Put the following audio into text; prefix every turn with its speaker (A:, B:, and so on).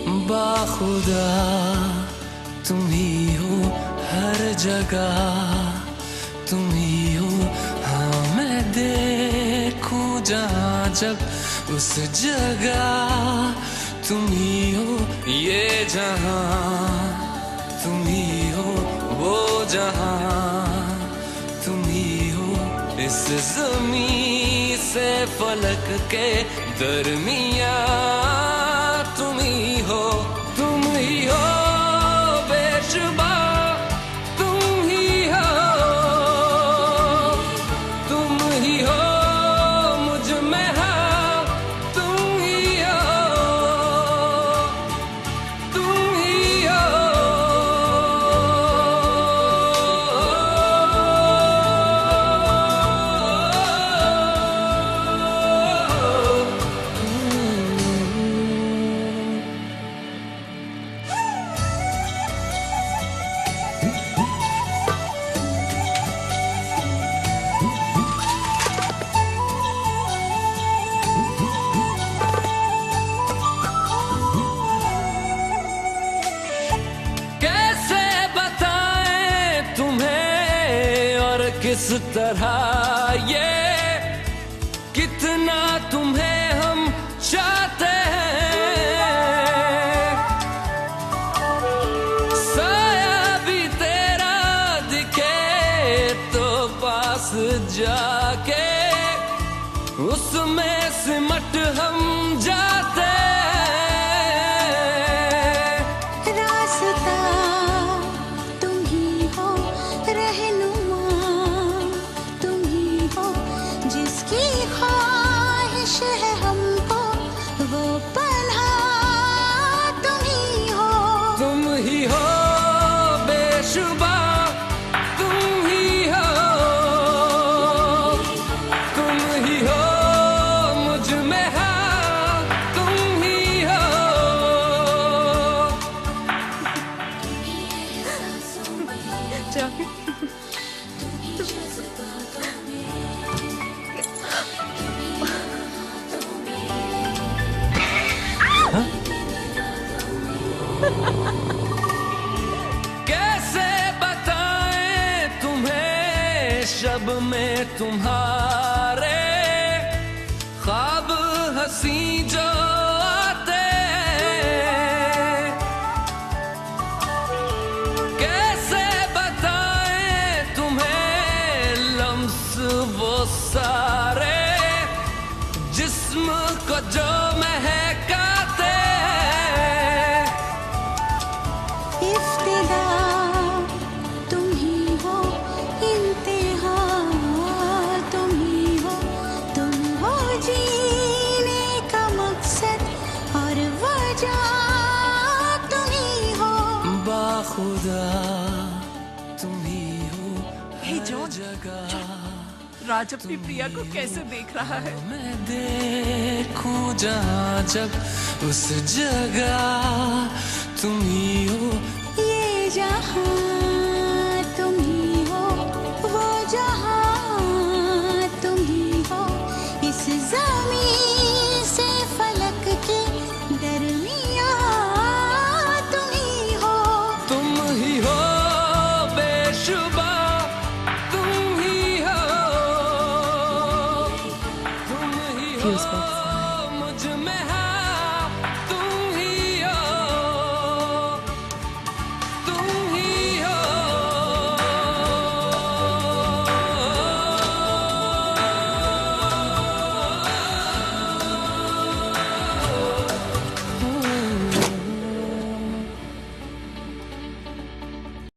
A: बाखुदा तुम ही हो हर जगह, तुम ही हो। हाँ मैं देखूं जहाँ जब उस जगह तुम ही हो। ये जहाँ तुम ही हो, वो जहाँ तुम ही हो। इस ज़मीं से फलक के दरमिया तुम ही हो, तुम ही हो बेशुबा, तुम ही हो, तुम ही हो मुझ में हाँ, तुम ही हो, तुम ही हो। किस तरह ये कितना तुम्हें हम चाहते हैं। साया भी तेरा दिखे तो पास जाके उसमें सिमट हम जाते हैं।
B: रास्ता तुम ही हो, रहनुमा जिसकी ख्वाहिश है हमको, वो पन्हा तुम ही हो।
A: तुम ही हो बेशुबा, तुम ही हो, तुम ही हो मुझ में हाँ, तुम ही हो। कैसे बताएं तुम्हें शब में तुम्हारे ख्वाब हंसी जो आते हैं। कैसे बताएं तुम्हें लम्स वो सारे जिस्म को जो महकाते हैं।
B: इफ्तिदा तुम ही हो, इंतहा तुम ही हो, तुम हो जीने का मकसद और वजह तुम ही हो।
A: बाखुदा तुम ही हो
C: हे
A: हर
C: जॉन,
A: जगह।
C: राज अपनी प्रिया को कैसे देख रहा है?
A: मैं देखूं जहाँ जब उस जगह तुम ही हो।
B: ये जहाँ तुम ही हो, वो जहाँ तुम ही हो। इस ज़मीं से फलक के दरमिया तुम ही हो।
A: तुम ही हो बेशुबा, तुम ही हो, तुम ही हो।